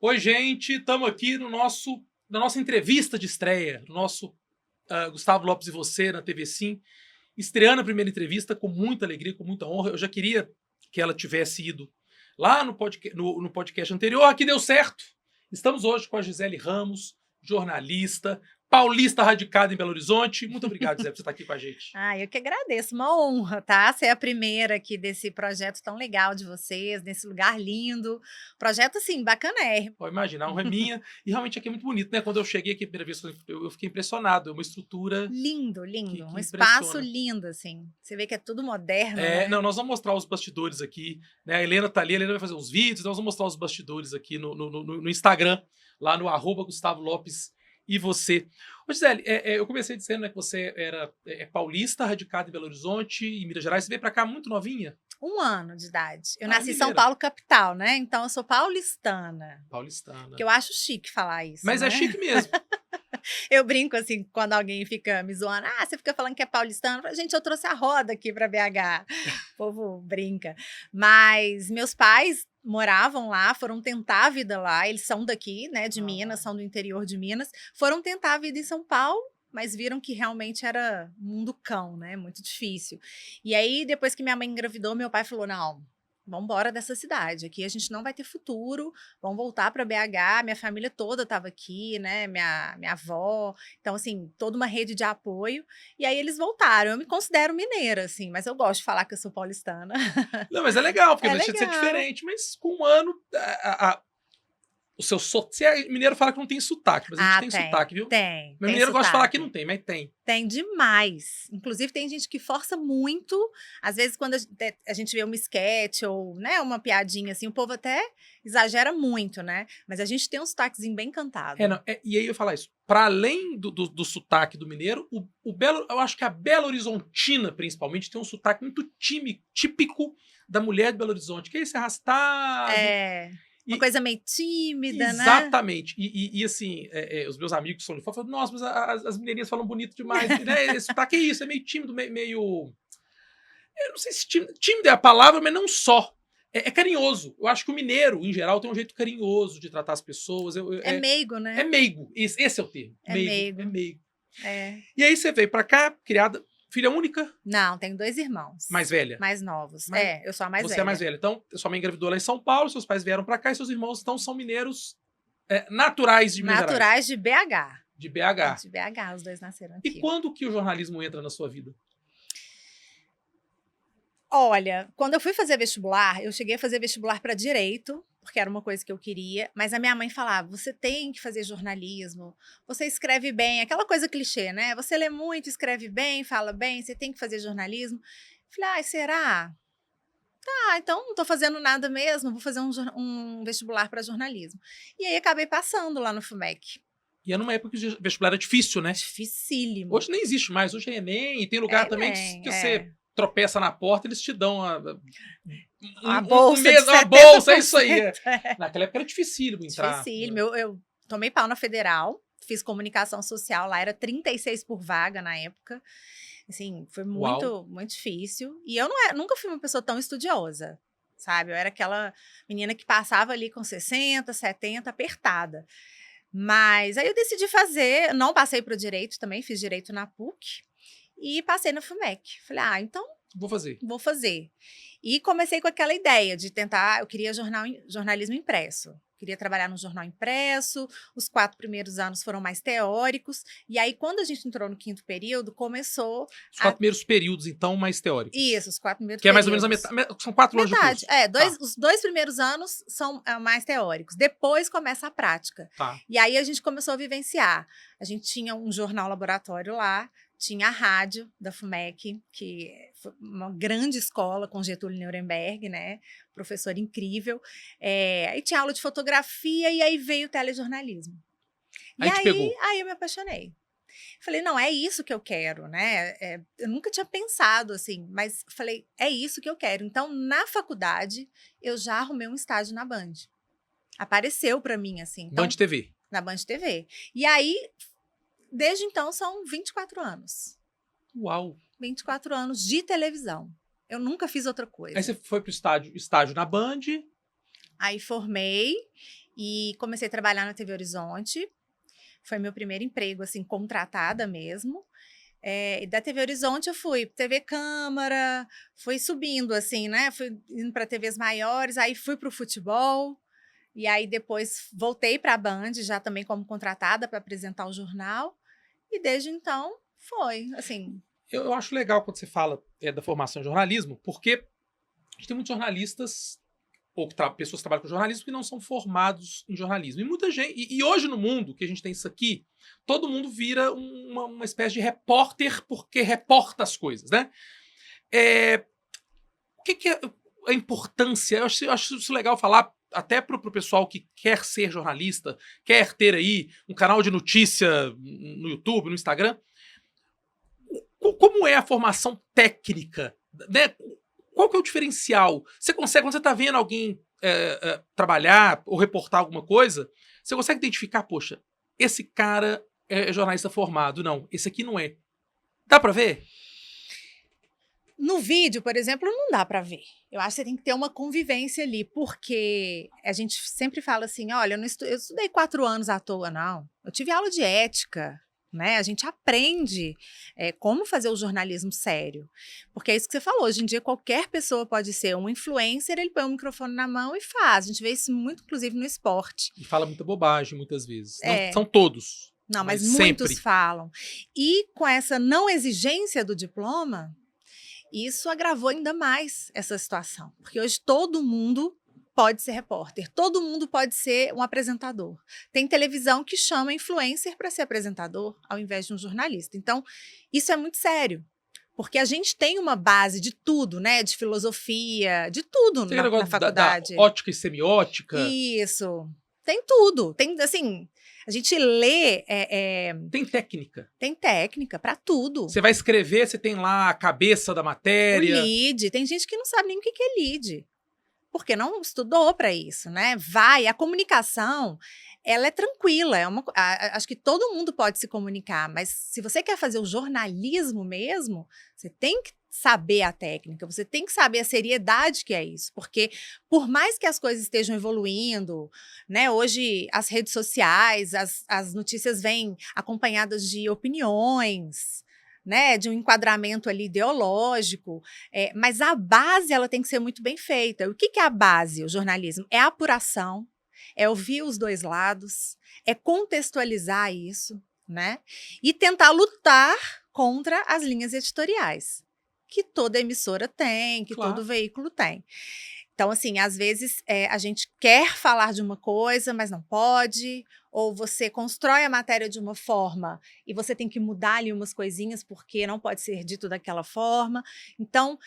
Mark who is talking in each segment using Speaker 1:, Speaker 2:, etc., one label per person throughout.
Speaker 1: Oi, gente, estamos aqui na nossa entrevista de estreia, no nosso Gustavo Lopes e Você, na TV Sim, estreando a primeira entrevista com muita alegria, com muita honra. Eu já queria que ela tivesse ido lá no podcast anterior, aqui deu certo. Estamos hoje com a Gisele Ramos, jornalista, paulista radicada em Belo Horizonte. Muito obrigado, Gisele, por você estar aqui com a gente.
Speaker 2: Eu que agradeço, uma honra, tá? Ser a primeira aqui desse projeto tão legal de vocês, nesse lugar lindo. Projeto, assim, bacanérrimo.
Speaker 1: Pode imaginar, a honra é minha. E realmente aqui é muito bonito, né? Quando eu cheguei aqui a primeira vez, eu fiquei impressionado. É uma estrutura
Speaker 2: Lindo, lindo.
Speaker 1: que
Speaker 2: Um espaço
Speaker 1: impressiona.
Speaker 2: lindo, assim. Você vê que é tudo moderno, né?
Speaker 1: Não, nós vamos mostrar os bastidores aqui, né? A Helena tá ali, a Helena vai fazer uns vídeos, nós vamos mostrar os bastidores aqui no Instagram, lá no @Gustavo Lopes e Você. Ô, Gisele, eu comecei dizendo, né, que você é paulista, radicada em Belo Horizonte, em Minas Gerais. Você veio pra cá muito novinha?
Speaker 2: 1 ano de idade. Eu nasci em São
Speaker 1: Mineira.
Speaker 2: Paulo, capital, né? Então eu sou paulistana.
Speaker 1: Paulistana.
Speaker 2: Que eu acho chique falar isso,
Speaker 1: Mas
Speaker 2: né?
Speaker 1: é chique mesmo.
Speaker 2: Eu brinco assim, quando alguém fica me zoando, você fica falando que é paulistano. Eu falo, gente, eu trouxe a roda aqui para BH. O povo brinca. Mas meus pais moravam lá, foram tentar a vida lá. Eles são daqui, né, de Minas, são do interior de Minas. Foram tentar a vida em São Paulo, mas viram que realmente era mundo cão, né, muito difícil. E aí, depois que minha mãe engravidou, meu pai falou, não, vamos embora dessa cidade, aqui a gente não vai ter futuro, vamos voltar para BH, minha família toda estava aqui, né, minha avó, então assim, toda uma rede de apoio, e aí eles voltaram. Eu me considero mineira, assim, mas eu gosto de falar que eu sou paulistana.
Speaker 1: Não, mas é legal, porque
Speaker 2: É
Speaker 1: não deixa de ser
Speaker 2: legal.
Speaker 1: diferente, mas com 1 ano, o seu mineiro fala que não tem sotaque, mas a gente tem sotaque, viu? Mas
Speaker 2: Tem
Speaker 1: mineiro gosta de falar que
Speaker 2: sotaque.
Speaker 1: não tem, mas tem.
Speaker 2: Tem demais. Inclusive, tem gente que força muito. Às vezes, quando a gente vê uma esquete ou, né, uma piadinha assim, o povo até exagera muito, né? Mas a gente tem um sotaquezinho bem cantado.
Speaker 1: E aí eu ia falar isso. Para além do sotaque do mineiro, eu acho que a Belo Horizontina, principalmente, tem um sotaque muito típico da mulher de Belo Horizonte, que é esse arrastado.
Speaker 2: É. Uma
Speaker 1: E,
Speaker 2: coisa meio tímida, né?
Speaker 1: exatamente. E assim, os meus amigos que são de fora falam, nossa, mas as mineirinhas falam bonito demais. Né? Esse sotaque é isso, é meio tímido, meio. Eu não sei se tímido é a palavra, mas não só. É carinhoso. Eu acho que o mineiro, em geral, tem um jeito carinhoso de tratar as pessoas.
Speaker 2: É meigo,
Speaker 1: É
Speaker 2: né?
Speaker 1: meigo. Esse é o termo.
Speaker 2: É
Speaker 1: É
Speaker 2: meigo.
Speaker 1: meigo.
Speaker 2: É.
Speaker 1: E aí você veio pra cá, criada, filha única,
Speaker 2: Não, tenho 2 irmãos.
Speaker 1: mais velha.
Speaker 2: Mais novos.
Speaker 1: Mas
Speaker 2: Eu sou a mais
Speaker 1: você
Speaker 2: velha.
Speaker 1: é mais velha. Então, sua mãe engravidou lá em São Paulo, seus pais vieram pra cá e seus irmãos, então, são mineiros naturais de Minas Gerais.
Speaker 2: Naturais de BH.
Speaker 1: De BH.
Speaker 2: De BH, os 2 nasceram
Speaker 1: E
Speaker 2: aqui.
Speaker 1: quando que o jornalismo entra na sua vida?
Speaker 2: Olha, quando eu fui fazer vestibular, eu cheguei a fazer vestibular para direito, porque era uma coisa que eu queria, mas a minha mãe falava: você tem que fazer jornalismo, você escreve bem, aquela coisa clichê, né? Você lê muito, escreve bem, fala bem, você tem que fazer jornalismo. Falei, será? Então não tô fazendo nada mesmo, vou fazer um vestibular para jornalismo. E aí acabei passando lá no FUMEC.
Speaker 1: E é numa época que o vestibular era difícil, né?
Speaker 2: Dificílimo.
Speaker 1: Hoje nem existe mais, hoje é Enem, e tem lugar também que você tropeça na porta, eles te dão
Speaker 2: a bolsa,
Speaker 1: uma bolsa, é isso aí. Naquela época era dificílimo entrar.
Speaker 2: Dificílimo. Eu tomei pau na Federal, fiz comunicação social lá, era 36 por vaga na época. Assim, foi muito, muito difícil. E eu nunca fui uma pessoa tão estudiosa, sabe? Eu era aquela menina que passava ali com 60, 70, apertada. Mas aí eu decidi fazer, não passei para o direito também, fiz direito na PUC e passei na FUMEC. Falei, então vou fazer. E comecei com aquela ideia de tentar, eu queria jornalismo impresso. Queria trabalhar no jornal impresso, os 4 primeiros anos foram mais teóricos, e aí quando a gente entrou no 5º período, começou...
Speaker 1: Os 4 primeiros períodos, então, mais teóricos.
Speaker 2: Isso, os 4 primeiros períodos.
Speaker 1: Que é mais ou menos a metade, são 4 anos de curso.
Speaker 2: Os 2 primeiros anos são mais teóricos, depois começa a prática.
Speaker 1: Tá.
Speaker 2: E aí a gente começou a vivenciar. A gente tinha um jornal laboratório lá, tinha a rádio da FUMEC, que foi uma grande escola com Getúlio Nuremberg, né? Professor incrível. Aí tinha aula de fotografia e aí veio o telejornalismo. Aí eu me apaixonei. Falei, não, é isso que eu quero, né? Eu nunca tinha pensado assim, mas falei, é isso que eu quero. Então, na faculdade, eu já arrumei um estágio na Band. Apareceu para mim, assim. Então,
Speaker 1: Band TV.
Speaker 2: Na Band TV. E aí, desde então, são 24 anos.
Speaker 1: Uau!
Speaker 2: 24 anos de televisão. Eu nunca fiz outra coisa.
Speaker 1: Aí você foi pro estágio na Band.
Speaker 2: Aí formei e comecei a trabalhar na TV Horizonte. Foi meu primeiro emprego, assim, contratada mesmo. E da TV Horizonte eu fui TV Câmara, fui subindo, assim, né? Fui indo para TVs maiores, aí fui para o futebol. E aí depois voltei para a Band, já também como contratada para apresentar o jornal. E desde então foi, assim.
Speaker 1: Eu acho legal quando você fala da formação em jornalismo, porque a gente tem muitos jornalistas ou pessoas que trabalham com jornalismo que não são formados em jornalismo. E muita gente. E hoje no mundo, que a gente tem isso aqui, todo mundo vira uma espécie de repórter porque reporta as coisas, né? O que é a importância? Eu acho isso legal falar até pro pessoal que quer ser jornalista, quer ter aí um canal de notícia no YouTube, no Instagram. Como é a formação técnica, né? Qual que é o diferencial? Você consegue, quando você está vendo alguém trabalhar ou reportar alguma coisa, você consegue identificar, poxa, esse cara é jornalista formado. Não, esse aqui não é. Dá para ver?
Speaker 2: No vídeo, por exemplo, não dá para ver. Eu acho que você tem que ter uma convivência ali, porque a gente sempre fala assim, olha, eu estudei 4 anos à toa, não. Eu tive aula de ética, né? A gente aprende como fazer o jornalismo sério. Porque é isso que você falou, hoje em dia qualquer pessoa pode ser um influencer, ele põe um microfone na mão e faz. A gente vê isso muito, inclusive, no esporte.
Speaker 1: E fala muita bobagem, muitas vezes. Não são todos.
Speaker 2: Não, mas muitos
Speaker 1: sempre
Speaker 2: falam. E com essa não exigência do diploma, isso agravou ainda mais essa situação. Porque hoje todo mundo pode ser repórter, todo mundo pode ser um apresentador. Tem televisão que chama influencer para ser apresentador, ao invés de um jornalista. Então, isso é muito sério. Porque a gente tem uma base de tudo, né? De filosofia, de tudo na faculdade.
Speaker 1: Da ótica e semiótica.
Speaker 2: Isso. Tem tudo. Tem, assim, a gente lê...
Speaker 1: Tem técnica.
Speaker 2: Tem técnica para tudo.
Speaker 1: Você vai escrever, você tem lá a cabeça da matéria.
Speaker 2: O lead. Tem gente que não sabe nem o que é lead. Porque não estudou para isso, né? A comunicação, ela é tranquila. Acho que todo mundo pode se comunicar, mas se você quer fazer o jornalismo mesmo, você tem que saber a técnica, você tem que saber a seriedade que é isso, porque por mais que as coisas estejam evoluindo, né, hoje as redes sociais, as notícias vêm acompanhadas de opiniões, né, de um enquadramento ali ideológico, mas a base ela tem que ser muito bem feita. O que é a base, o jornalismo? É a apuração, é ouvir os dois lados, é contextualizar isso, né, e tentar lutar contra as linhas editoriais, que toda emissora tem, que todo veículo tem. Então, assim, às vezes a gente quer falar de uma coisa, mas não pode, ou você constrói a matéria de uma forma e você tem que mudar ali umas coisinhas porque não pode ser dito daquela forma. Então,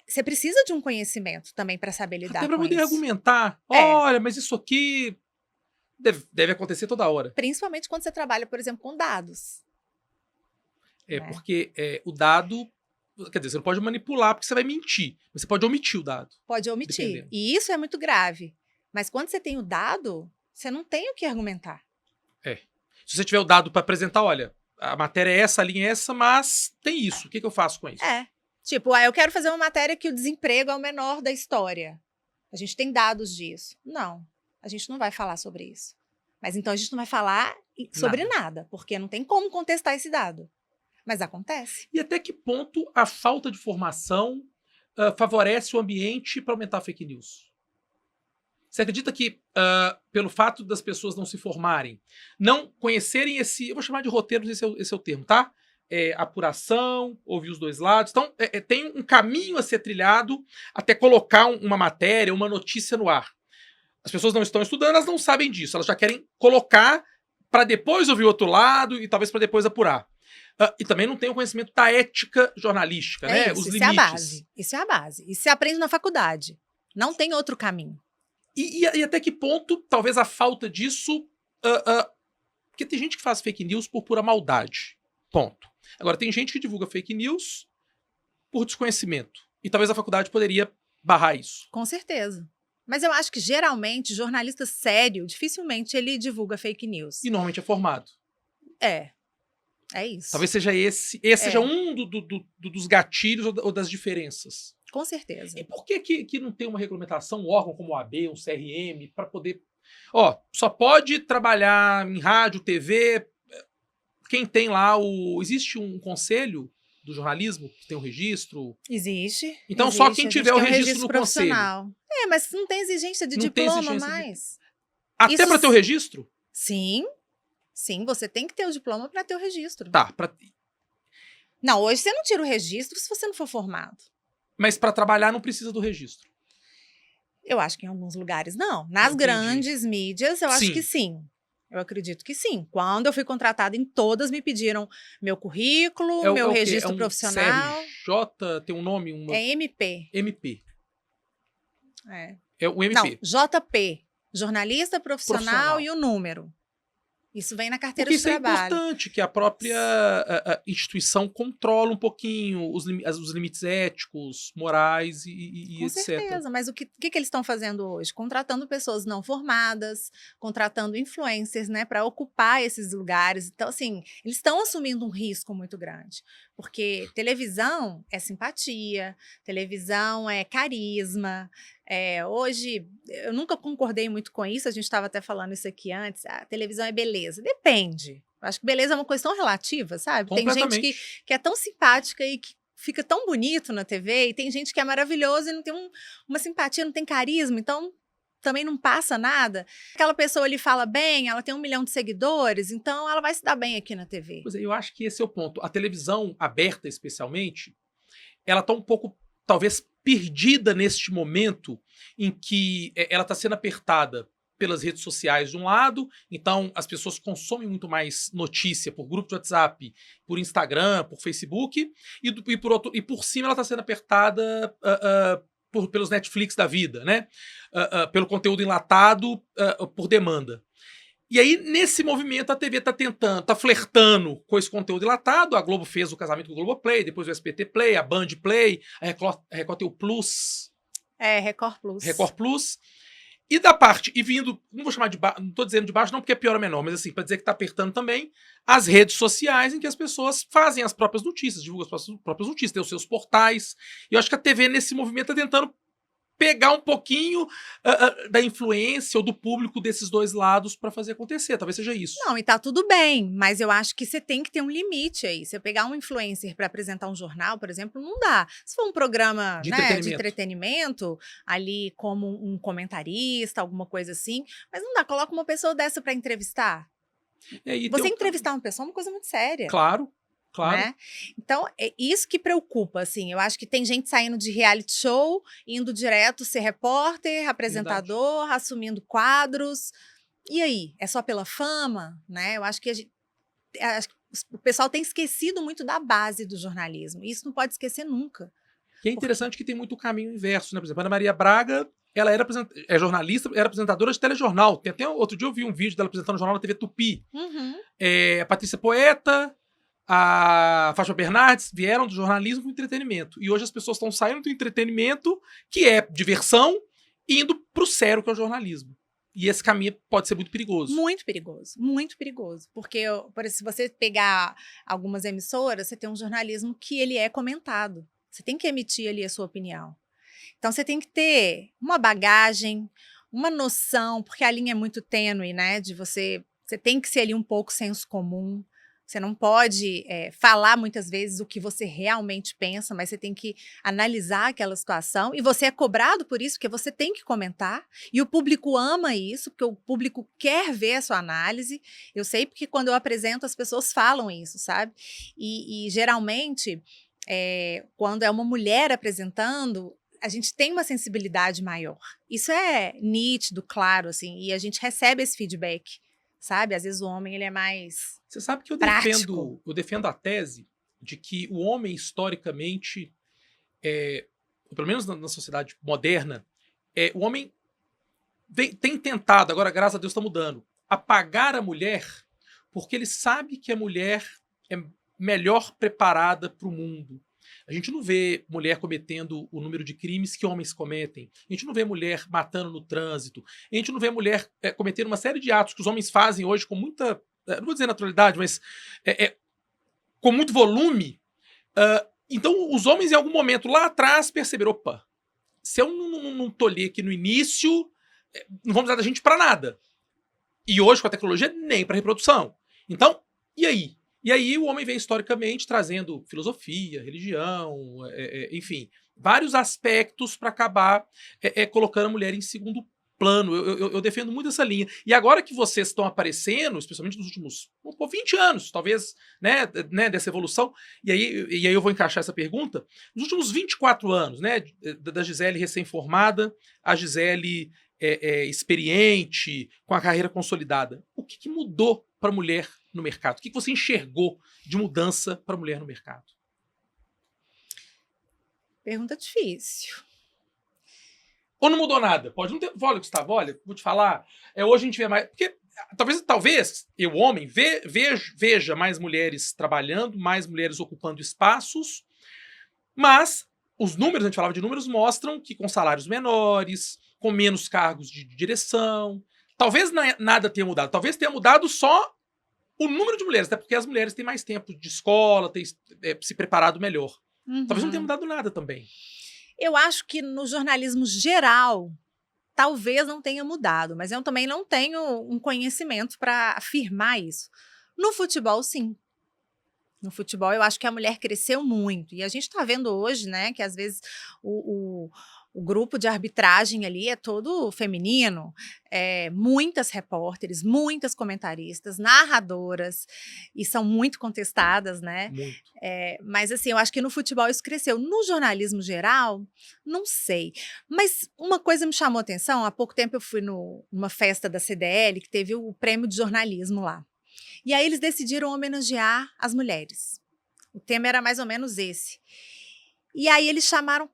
Speaker 2: você precisa de um conhecimento também para saber lidar com isso.
Speaker 1: Até para poder argumentar. Olha, mas isso aqui deve acontecer toda hora.
Speaker 2: Principalmente quando você trabalha, por exemplo, com dados.
Speaker 1: Porque o dado... Quer dizer, você não pode manipular porque você vai mentir. Mas você pode omitir o dado.
Speaker 2: Pode omitir. E isso é muito grave. Mas quando você tem o dado, você não tem o que argumentar.
Speaker 1: Se você tiver o dado para apresentar, olha, a matéria é essa, a linha é essa, mas tem isso. O que eu faço com isso?
Speaker 2: Tipo, eu quero fazer uma matéria que o desemprego é o menor da história. A gente tem dados disso. Não, a gente não vai falar sobre isso. Mas então a gente não vai falar sobre nada porque não tem como contestar esse dado. Mas acontece.
Speaker 1: E até que ponto a falta de formação favorece o ambiente para aumentar a fake news? Você acredita que, pelo fato das pessoas não se formarem, não conhecerem eu vou chamar de roteiro, esse é o termo, tá? Apuração, ouvir os dois lados. Então, tem um caminho a ser trilhado até colocar uma matéria, uma notícia no ar. As pessoas não estão estudando, elas não sabem disso. Elas já querem colocar para depois ouvir o outro lado e talvez para depois apurar. E também não tem o conhecimento da ética jornalística, né? Os limites.
Speaker 2: Isso é a base. Isso é a base. Isso você aprende na faculdade. Não tem outro caminho.
Speaker 1: E até que ponto, talvez a falta disso... porque tem gente que faz fake news por pura maldade. Ponto. Agora, tem gente que divulga fake news por desconhecimento. E talvez a faculdade poderia barrar isso.
Speaker 2: Com certeza. Mas eu acho que, geralmente, jornalista sério, dificilmente ele divulga fake news.
Speaker 1: E normalmente é formado.
Speaker 2: É isso.
Speaker 1: Talvez seja esse seja um dos gatilhos ou das diferenças.
Speaker 2: Com certeza.
Speaker 1: E por que não tem uma regulamentação, um órgão como o AB, um CRM, para poder... Ó, só pode trabalhar em rádio, TV, quem tem lá o... Existe um conselho do jornalismo que tem um registro?
Speaker 2: Existe.
Speaker 1: Então
Speaker 2: existe.
Speaker 1: só quem
Speaker 2: A gente
Speaker 1: tiver o
Speaker 2: tem um
Speaker 1: registro no conselho.
Speaker 2: profissional. Mas não tem exigência de
Speaker 1: Não tem
Speaker 2: diploma
Speaker 1: exigência de-
Speaker 2: mais.
Speaker 1: Até
Speaker 2: Isso-
Speaker 1: para ter o registro?
Speaker 2: Sim, sim, você tem que ter o diploma para ter o registro.
Speaker 1: Tá,
Speaker 2: Não, hoje você não tira o registro se você não for formado.
Speaker 1: mas para trabalhar não precisa do registro.
Speaker 2: Eu acho que em alguns lugares não. Nas
Speaker 1: Entendi.
Speaker 2: grandes mídias, eu acho
Speaker 1: Sim.
Speaker 2: que sim. Eu acredito que sim. Quando eu fui contratada em todas, me pediram meu currículo, meu
Speaker 1: o quê?
Speaker 2: registro
Speaker 1: um
Speaker 2: profissional.
Speaker 1: CRJ, tem um nome?
Speaker 2: É MP.
Speaker 1: MP.
Speaker 2: É.
Speaker 1: É o
Speaker 2: Não,
Speaker 1: MP.
Speaker 2: JP. Jornalista profissional e o número. Isso vem na carteira
Speaker 1: Porque
Speaker 2: de
Speaker 1: isso é
Speaker 2: trabalho.
Speaker 1: importante, que a própria a instituição controla um pouquinho os limites éticos, morais e
Speaker 2: Com
Speaker 1: etc.
Speaker 2: certeza, mas o que eles estão fazendo hoje? Contratando pessoas não formadas, contratando influencers, né, para ocupar esses lugares. Então, assim, eles estão assumindo um risco muito grande, porque televisão é simpatia, televisão é carisma. Hoje, eu nunca concordei muito com isso, a gente estava até falando isso aqui antes, a televisão é beleza. Depende. Eu acho que beleza é uma coisa tão relativa, sabe? Tem gente que é tão simpática e que fica tão bonito na TV, e tem gente que é maravilhosa e não tem uma simpatia, não tem carisma, então também não passa nada. Aquela pessoa ali fala bem, ela tem 1 milhão de seguidores, então ela vai se dar bem aqui na TV.
Speaker 1: Pois é, eu acho que esse é o ponto. A televisão aberta, especialmente, ela está um pouco, talvez, perdida neste momento em que ela está sendo apertada pelas redes sociais de um lado, então as pessoas consomem muito mais notícia por grupo de WhatsApp, por Instagram, por Facebook, e por cima ela está sendo apertada pelos Netflix da vida, né? Pelo conteúdo enlatado, por demanda. E aí, nesse movimento, a TV tá flertando com esse conteúdo enlatado. A Globo fez o casamento com o Globoplay, depois o SBT Play, a Band Play, a Record tem o Plus.
Speaker 2: Record Plus.
Speaker 1: Record Plus. E da parte, e vindo, não vou chamar de baixo, não tô dizendo de baixo não porque é pior ou menor, mas assim, para dizer que tá apertando também as redes sociais em que as pessoas fazem as próprias notícias, divulgam as próprias notícias, tem os seus portais. E eu acho que a TV nesse movimento tá tentando pegar um pouquinho da influência ou do público desses dois lados para fazer acontecer. Talvez seja isso.
Speaker 2: Não, e tá tudo bem, mas eu acho que você tem que ter um limite aí. Se eu pegar um influencer para apresentar um jornal, por exemplo, não dá. Se for um programa de entretenimento, ali como um comentarista, alguma coisa assim, mas não dá. Coloca uma pessoa dessa para entrevistar. Você entrevistar uma pessoa é uma coisa muito séria.
Speaker 1: Claro. Claro.
Speaker 2: Né? Então, é isso que preocupa, assim. Eu acho que tem gente saindo de reality show, indo direto ser repórter, apresentador, verdade, assumindo quadros. E aí? É só pela fama? Né? Eu acho que o pessoal tem esquecido muito da base do jornalismo. E isso não pode esquecer nunca.
Speaker 1: E é interessante que tem muito caminho inverso, né? Por exemplo, a Ana Maria Braga, ela é jornalista, era apresentadora de telejornal. Tem até outro dia eu vi um vídeo dela apresentando o jornal na TV Tupi.
Speaker 2: Uhum.
Speaker 1: A Patrícia Poeta, a Fátima Bernardes vieram do jornalismo para o entretenimento. E hoje as pessoas estão saindo do entretenimento, que é diversão, e indo para o sério, que é o jornalismo. E esse caminho pode ser muito perigoso.
Speaker 2: Muito perigoso, muito perigoso. Porque se você pegar algumas emissoras, você tem um jornalismo que ele é comentado. Você tem que emitir ali a sua opinião. Então você tem que ter uma bagagem, uma noção, porque a linha é muito tênue, né? Você tem que ser ali um pouco senso comum. Você não pode falar muitas vezes o que você realmente pensa, mas você tem que analisar aquela situação. E você é cobrado por isso, porque você tem que comentar. E o público ama isso, porque o público quer ver a sua análise. Eu sei porque quando eu apresento, as pessoas falam isso, sabe? E geralmente, quando é uma mulher apresentando, a gente tem uma sensibilidade maior. Isso é nítido, claro, assim, e a gente recebe esse feedback. Sabe? Às vezes o homem ele é mais
Speaker 1: Você sabe que eu defendo a tese de que o homem, historicamente, pelo menos na sociedade moderna, o homem tem tentado, agora graças a Deus está mudando, apagar a mulher porque ele sabe que a mulher é melhor preparada para o mundo. A gente não vê mulher cometendo o número de crimes que homens cometem. A gente não vê mulher matando no trânsito. A gente não vê mulher cometendo uma série de atos que os homens fazem hoje com muita, não vou dizer naturalidade, mas com muito volume. Então, os homens, em algum momento lá atrás, perceberam: opa, se eu não tolher aqui no início, não vamos usar da gente para nada. E hoje, com a tecnologia, nem para reprodução. Então, e aí? E aí o homem vem historicamente trazendo filosofia, religião, enfim, vários aspectos para acabar colocando a mulher em segundo plano. Eu defendo muito essa linha. E agora que vocês estão aparecendo, especialmente nos últimos 20 anos, talvez, né, dessa evolução, e aí eu vou encaixar essa pergunta, nos últimos 24 anos, né, da Gisele recém-formada, a Gisele experiente, com a carreira consolidada, o que mudou para a mulher no mercado? O que você enxergou de mudança para a mulher no mercado?
Speaker 2: Pergunta difícil.
Speaker 1: Ou não mudou nada? Pode não ter. Olha, Gustavo, olha, vou te falar. Hoje a gente vê mais. Porque talvez eu, homem, veja mais mulheres trabalhando, mais mulheres ocupando espaços, mas os números, a gente falava de números, mostram que com salários menores, com menos cargos de direção. Talvez nada tenha mudado. Talvez tenha mudado só o número de mulheres, até porque as mulheres têm mais tempo de escola, têm se preparado melhor. Talvez não tenha mudado nada também.
Speaker 2: Eu acho que no jornalismo geral, talvez não tenha mudado, mas eu também não tenho um conhecimento para afirmar isso. No futebol, sim. No futebol, eu acho que a mulher cresceu muito. E a gente está vendo hoje, né, que às vezes o grupo de arbitragem ali é todo feminino, muitas repórteres, muitas comentaristas, narradoras, e são muito contestadas, né?
Speaker 1: Muito.
Speaker 2: Mas assim, eu acho que no futebol isso cresceu. No jornalismo geral, não sei. Mas uma coisa me chamou a atenção, há pouco tempo eu fui numa festa da CDL, que teve o prêmio de jornalismo lá. E aí eles decidiram homenagear as mulheres. O tema era mais ou menos esse. E aí eles chamaram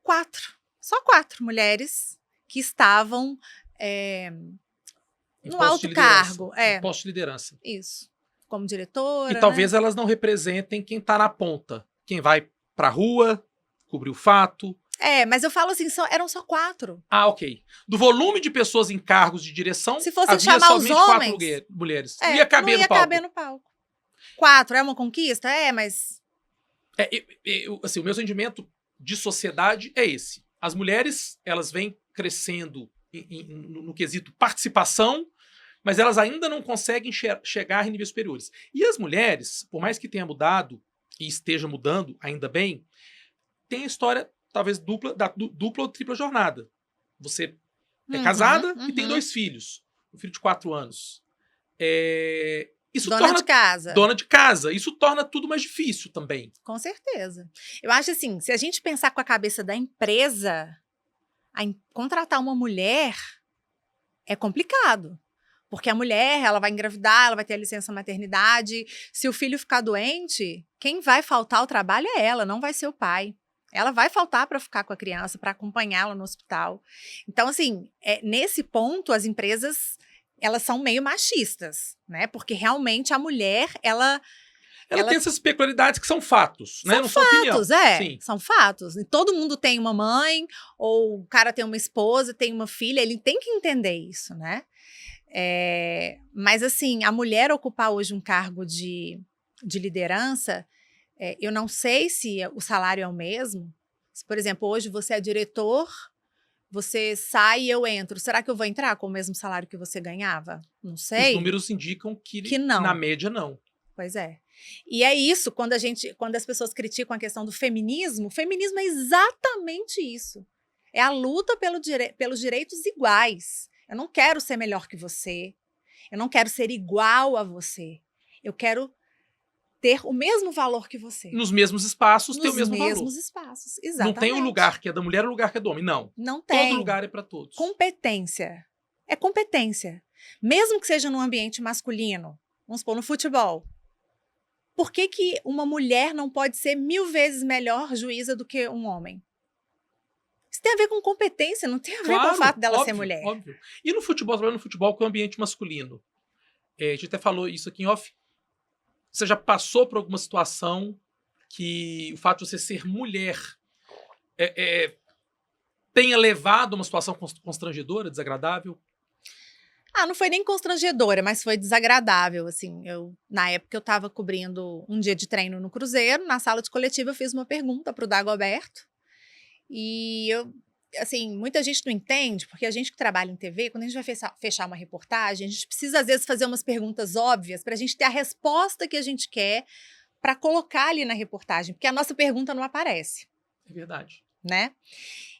Speaker 2: só 4 mulheres que estavam no alto cargo.
Speaker 1: Posto de liderança.
Speaker 2: Isso. Como diretora.
Speaker 1: E talvez elas não representem quem está na ponta. Quem vai pra rua, cobrir o fato.
Speaker 2: Mas eu falo assim, eram só 4.
Speaker 1: Ah, ok. Do volume de pessoas em cargos de direção,
Speaker 2: se fosse
Speaker 1: havia
Speaker 2: chamar
Speaker 1: somente
Speaker 2: os homens,
Speaker 1: 4 mulheres.
Speaker 2: Não
Speaker 1: ia caber
Speaker 2: no palco. 4 é uma conquista? Mas...
Speaker 1: assim, o meu sentimento de sociedade é esse. As mulheres, elas vêm crescendo no quesito participação, mas elas ainda não conseguem chegar em níveis superiores. E as mulheres, por mais que tenha mudado, e esteja mudando, ainda bem, tem a história talvez dupla ou tripla jornada. Você é casada e tem 2 filhos. Um filho de 4 anos.
Speaker 2: Dona de casa.
Speaker 1: Dona de casa. Isso torna tudo mais difícil também.
Speaker 2: Com certeza. Eu acho assim, se a gente pensar com a cabeça da empresa, contratar uma mulher é complicado. Porque a mulher, ela vai engravidar, ela vai ter a licença maternidade. Se o filho ficar doente, quem vai faltar ao trabalho é ela, não vai ser o pai. Ela vai faltar para ficar com a criança, para acompanhá-la no hospital. Então, assim, nesse ponto, as empresas, elas são meio machistas, né? Porque realmente a mulher, ela
Speaker 1: tem essas peculiaridades que são fatos, né?
Speaker 2: São
Speaker 1: não
Speaker 2: fatos,
Speaker 1: são opinião. Sim.
Speaker 2: São fatos. E todo mundo tem uma mãe, ou o cara tem uma esposa, tem uma filha, ele tem que entender isso, né? Mas, assim, a mulher ocupar hoje um cargo de liderança... eu não sei se o salário é o mesmo. Se, por exemplo, hoje você é diretor, você sai e eu entro. Será que eu vou entrar com o mesmo salário que você ganhava? Não sei.
Speaker 1: Os números indicam que não. Na média, não.
Speaker 2: Pois é. E é isso, quando as pessoas criticam a questão do feminismo, o feminismo é exatamente isso. É a luta pelos direitos iguais. Eu não quero ser melhor que você. Eu não quero ser igual a você. Eu quero ter o mesmo valor que você.
Speaker 1: Nos mesmos espaços, ter o mesmo valor.
Speaker 2: Nos mesmos espaços, exatamente.
Speaker 1: Não tem o lugar que é da mulher e o lugar que é do homem, não.
Speaker 2: Não tem.
Speaker 1: Todo lugar é para todos.
Speaker 2: Competência. É competência. Mesmo que seja num ambiente masculino, vamos supor, no futebol. Por que uma mulher não pode ser 1000 vezes melhor juíza do que um homem? Isso tem a ver com competência, não tem a ver com o fato dela ser mulher.
Speaker 1: Óbvio. E no futebol, trabalhando no futebol com o ambiente masculino. A gente até falou isso aqui em off. Você já passou por alguma situação que o fato de você ser mulher tenha levado a uma situação constrangedora, desagradável?
Speaker 2: Não foi nem constrangedora, mas foi desagradável, assim. Na época, eu estava cobrindo um dia de treino no Cruzeiro, na sala de coletiva, eu fiz uma pergunta para o Dagoberto. E assim, muita gente não entende, porque a gente que trabalha em TV, quando a gente vai fechar uma reportagem, a gente precisa, às vezes, fazer umas perguntas óbvias para a gente ter a resposta que a gente quer para colocar ali na reportagem, porque a nossa pergunta não aparece.
Speaker 1: É verdade.
Speaker 2: Né?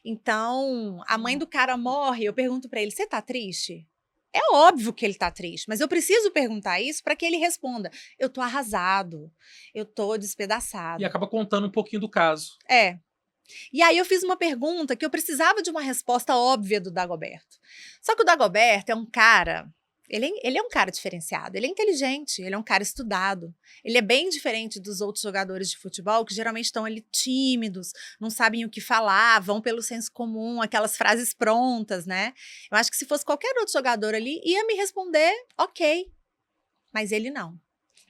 Speaker 2: Então, a mãe do cara morre, eu pergunto para ele, você tá triste? É óbvio que ele tá triste, mas eu preciso perguntar isso para que ele responda, eu tô arrasado, eu tô despedaçado.
Speaker 1: E acaba contando um pouquinho do caso.
Speaker 2: E aí eu fiz uma pergunta que eu precisava de uma resposta óbvia do Dagoberto. Só que o Dagoberto é um cara, ele é um cara diferenciado, ele é inteligente, ele é um cara estudado. Ele é bem diferente dos outros jogadores de futebol, que geralmente estão ali tímidos, não sabem o que falar, vão pelo senso comum, aquelas frases prontas, né? Eu acho que se fosse qualquer outro jogador ali, ia me responder ok. Mas ele não.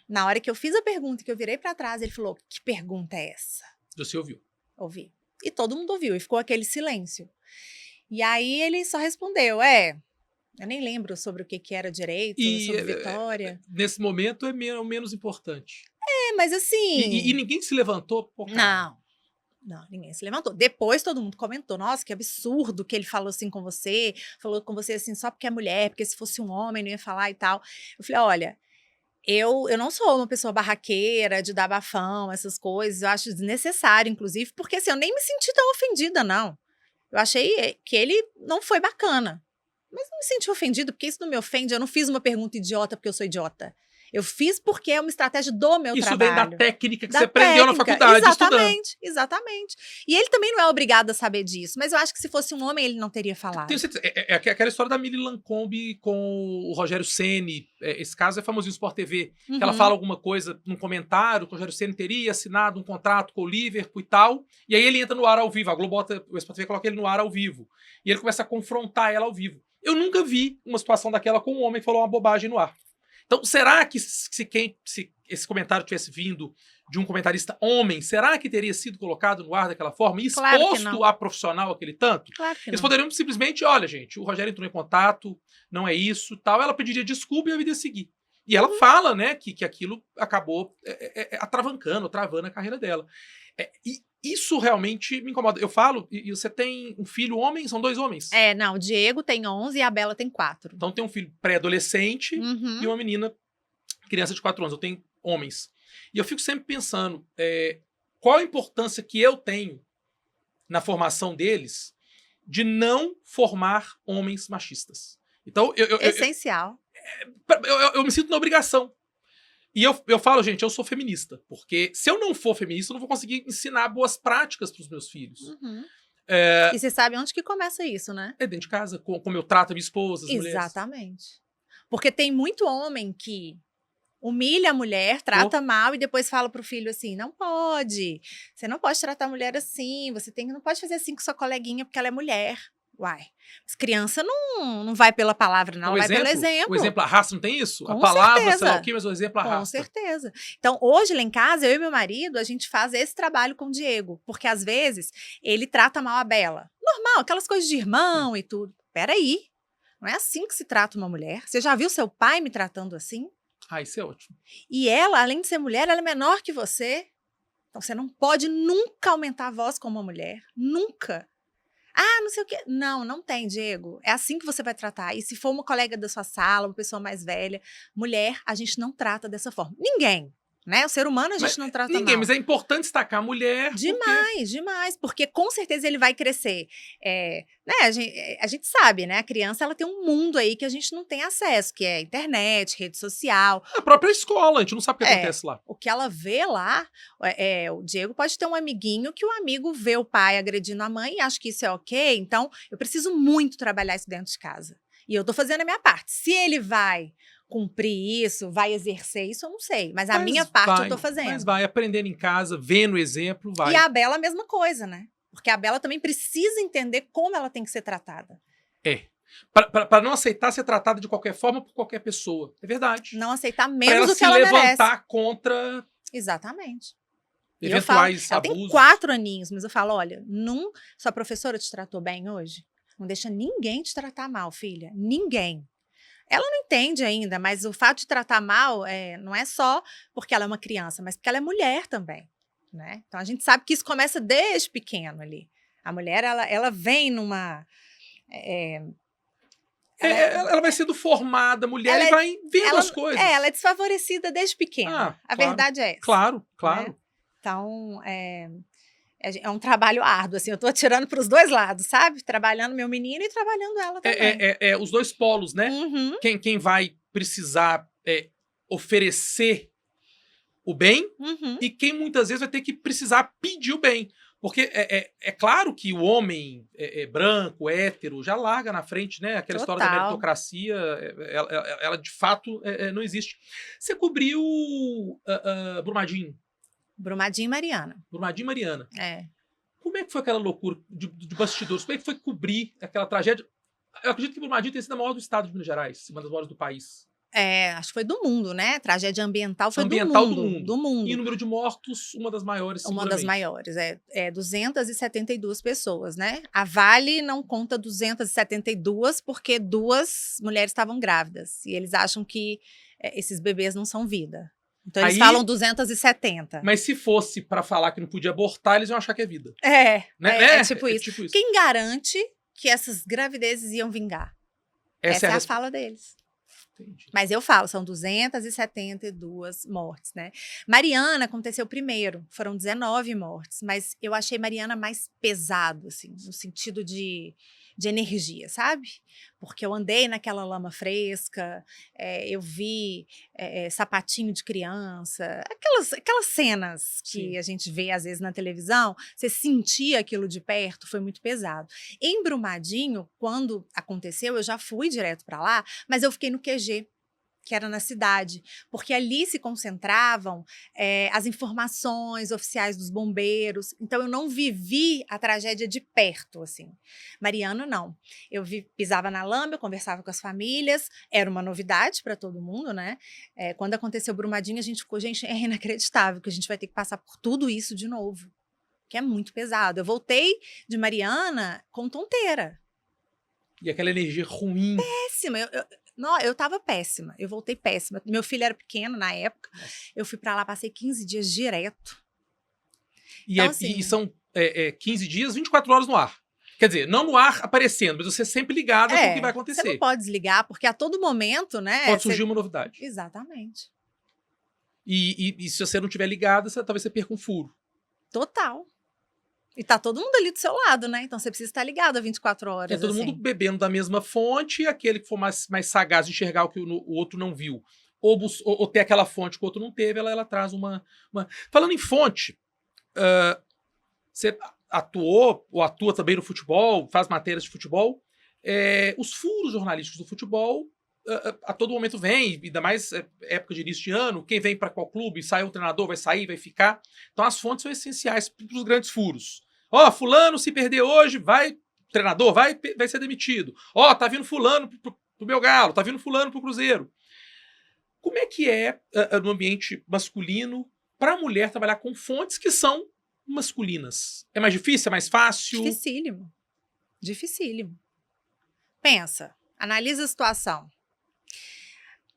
Speaker 2: Na hora que eu fiz a pergunta, que eu virei para trás, ele falou, que pergunta é essa?
Speaker 1: Você ouviu?
Speaker 2: Ouvi. E todo mundo ouviu, e ficou aquele silêncio. E aí ele só respondeu, eu nem lembro sobre o que era direito, sobre Vitória.
Speaker 1: Nesse momento é o menos importante.
Speaker 2: Mas assim...
Speaker 1: E ninguém se levantou? Pô,
Speaker 2: não, ninguém se levantou. Depois todo mundo comentou, nossa, que absurdo que ele falou assim com você, falou com você assim só porque é mulher, porque se fosse um homem não ia falar e tal. Eu falei, olha... Eu não sou uma pessoa barraqueira, de dar bafão, essas coisas. Eu acho desnecessário, inclusive, porque assim, eu nem me senti tão ofendida, não. Eu achei que ele não foi bacana. Mas não me senti ofendida, porque isso não me ofende. Eu não fiz uma pergunta idiota porque eu sou idiota. Eu fiz porque é uma estratégia do meu
Speaker 1: Isso
Speaker 2: trabalho.
Speaker 1: vem da técnica que você aprendeu na faculdade estudando.
Speaker 2: Exatamente. E ele também não é obrigado a saber disso. Mas eu acho que se fosse um homem, ele não teria falado.
Speaker 1: É aquela história da Mili Lancombe com o Rogério Ceni. Esse caso é famosinho no Sport TV. Que ela fala alguma coisa num comentário, que o Rogério Ceni teria assinado um contrato com o Liverpool e tal. E aí ele entra no ar ao vivo. A Globo bota, o Sport TV coloca ele no ar ao vivo. E ele começa a confrontar ela ao vivo. Eu nunca vi uma situação daquela com um homem que falou uma bobagem no ar. Então, será que se esse comentário tivesse vindo de um comentarista homem, será que teria sido colocado no ar daquela forma e exposto a profissional aquele tanto?
Speaker 2: Claro que
Speaker 1: Eles
Speaker 2: não.
Speaker 1: poderiam simplesmente, olha, gente, o Rogério entrou em contato, não é isso, tal. Ela pediria desculpa e a vida ia seguir. E ela fala, né, que aquilo acabou atravancando, travando a carreira dela. E isso realmente me incomoda. Eu falo, e você tem um filho homem? São 2 homens?
Speaker 2: Não, o Diego tem 11 e a Bela tem 4.
Speaker 1: Então tem um filho pré-adolescente e uma menina, criança de 4 anos. Eu tenho homens. E eu fico sempre pensando, qual a importância que eu tenho na formação deles de não formar homens machistas. Então,
Speaker 2: essencial.
Speaker 1: Eu me sinto na obrigação. E eu falo, gente, eu sou feminista. Porque se eu não for feminista, eu não vou conseguir ensinar boas práticas para os meus filhos.
Speaker 2: E você sabe onde que começa isso, né?
Speaker 1: Dentro de casa, como eu trato a minha esposa, as mulheres.
Speaker 2: Exatamente. Porque tem muito homem que humilha a mulher, trata mal e depois fala pro filho assim, não pode. Você não pode tratar a mulher assim. Você não pode fazer assim com sua coleguinha porque ela é mulher. Uai, mas criança não vai pela palavra, não, vai pelo exemplo.
Speaker 1: O exemplo arrasta, não tem isso?
Speaker 2: Com
Speaker 1: a palavra,
Speaker 2: certeza.
Speaker 1: sei lá o quê, mas o exemplo arrasta.
Speaker 2: Com certeza. Então, hoje, lá em casa, eu e meu marido, a gente faz esse trabalho com o Diego. Porque, às vezes, ele trata mal a Bela. Normal, aquelas coisas de irmão e tudo. Peraí, não é assim que se trata uma mulher. Você já viu seu pai me tratando assim?
Speaker 1: Isso é ótimo.
Speaker 2: E ela, além de ser mulher, ela é menor que você. Então, você não pode nunca aumentar a voz como uma mulher. Nunca. Não sei o quê. Não tem, Diego. É assim que você vai tratar. E se for uma colega da sua sala, uma pessoa mais velha, mulher, a gente não trata dessa forma. Ninguém. Né? O ser humano a gente não trata
Speaker 1: ninguém,
Speaker 2: mal.
Speaker 1: Mas é importante destacar a mulher.
Speaker 2: Demais. Porque com certeza ele vai crescer. Né? A gente sabe, né? A criança ela tem um mundo aí que a gente não tem acesso, que é internet, rede social.
Speaker 1: A própria escola, a gente não sabe o que acontece lá.
Speaker 2: O que ela vê lá, o Diego pode ter um amiguinho que o amigo vê o pai agredindo a mãe e acha que isso é ok. Então, eu preciso muito trabalhar isso dentro de casa. E eu tô fazendo a minha parte. Se ele vai cumprir isso, vai exercer isso, eu não sei. Mas a minha parte eu tô fazendo.
Speaker 1: Mas vai aprendendo em casa, vendo o exemplo, vai.
Speaker 2: E a Bela a mesma coisa, né? Porque a Bela também precisa entender como ela tem que ser tratada.
Speaker 1: Para não aceitar ser tratada de qualquer forma por qualquer pessoa. É verdade.
Speaker 2: Não aceitar menos do que
Speaker 1: ela
Speaker 2: ela merece.
Speaker 1: levantar contra...
Speaker 2: Exatamente.
Speaker 1: Eventuais
Speaker 2: ela
Speaker 1: abusos.
Speaker 2: tem 4 aninhos, mas eu falo, olha, sua professora te tratou bem hoje? Não deixa ninguém te tratar mal, filha. Ninguém. Ela não entende ainda, mas o fato de tratar mal não é só porque ela é uma criança, mas porque ela é mulher também, né? Então a gente sabe que isso começa desde pequeno ali. A mulher, ela vem numa...
Speaker 1: Ela vai sendo formada, mulher, e vai vendo as coisas.
Speaker 2: Ela é desfavorecida desde pequena. A
Speaker 1: claro,
Speaker 2: verdade é essa.
Speaker 1: Claro.
Speaker 2: Né? Então, é um trabalho árduo, assim, eu tô atirando para os dois lados, sabe? Trabalhando meu menino e trabalhando ela também.
Speaker 1: Os dois polos, né?
Speaker 2: Uhum.
Speaker 1: Quem vai precisar oferecer o bem e quem muitas vezes vai ter que precisar pedir o bem. Porque é claro que o homem branco, hétero, já larga na frente, né? Aquela história da meritocracia, ela de fato não existe. Você cobriu Brumadinho?
Speaker 2: Brumadinho e Mariana.
Speaker 1: Brumadinho e Mariana.
Speaker 2: É.
Speaker 1: Como é que foi aquela loucura de bastidores? Como é que foi cobrir aquela tragédia? Eu acredito que Brumadinho tenha sido a maior do estado de Minas Gerais, uma das maiores do país.
Speaker 2: Acho que foi do mundo, né? Tragédia ambiental foi do mundo.
Speaker 1: E o número de mortos, uma das maiores,
Speaker 2: Uma das maiores, 272 pessoas, né? A Vale não conta 272 porque 2 mulheres estavam grávidas. E eles acham que esses bebês não são vida. Então eles falam 270.
Speaker 1: Mas se fosse para falar que não podia abortar, eles iam achar que é vida.
Speaker 2: Tipo isso. Quem garante que essas gravidezes iam vingar? Essa é a fala deles. Entendi. Mas eu falo, são 272 mortes, né? Mariana aconteceu primeiro, foram 19 mortes, mas eu achei Mariana mais pesado, assim, no sentido de energia, sabe? Porque eu andei naquela lama fresca, eu vi sapatinho de criança, aquelas cenas que a gente vê às vezes na televisão, você sentia aquilo de perto, foi muito pesado. Em Brumadinho, quando aconteceu, eu já fui direto para lá, mas eu fiquei no QG, que era na cidade, porque ali se concentravam as informações oficiais dos bombeiros, então eu não vivi a tragédia de perto, assim. Mariana, não. Eu pisava na lama, eu conversava com as famílias, era uma novidade para todo mundo, né? Quando aconteceu Brumadinho, a gente ficou, gente, é inacreditável que a gente vai ter que passar por tudo isso de novo, que é muito pesado. Eu voltei de Mariana com tonteira.
Speaker 1: E aquela energia ruim.
Speaker 2: Péssima. Eu tava péssima, eu voltei péssima. Meu filho era pequeno na época, eu fui pra lá, passei 15 dias direto. Então,
Speaker 1: e são 15 dias, 24 horas no ar. Quer dizer, não no ar aparecendo, mas você sempre ligada com o que vai acontecer.
Speaker 2: Você não pode desligar, porque a todo momento, né?
Speaker 1: Pode surgir uma novidade.
Speaker 2: Exatamente.
Speaker 1: E se você não estiver ligada, talvez você perca um furo.
Speaker 2: Total. E tá todo mundo ali do seu lado, né? Então você precisa estar ligado a 24 horas.
Speaker 1: Todo mundo bebendo da mesma fonte, e aquele que for mais sagaz de enxergar o que o outro não viu, ou ter aquela fonte que o outro não teve, ela traz uma... Falando em fonte, você atuou, ou atua também no futebol, faz matérias de futebol, os furos jornalísticos do futebol a todo momento vem, ainda mais época de início de ano, quem vem para qual clube, sai um treinador, vai sair, vai ficar. Então as fontes são essenciais para os grandes furos. Fulano se perder hoje, treinador vai ser demitido. Tá vindo fulano pro meu Galo, tá vindo fulano pro Cruzeiro. Como é que no ambiente masculino para a mulher trabalhar com fontes que são masculinas? É mais difícil, é mais fácil?
Speaker 2: Dificílimo. Dificílimo. Pensa, analisa a situação.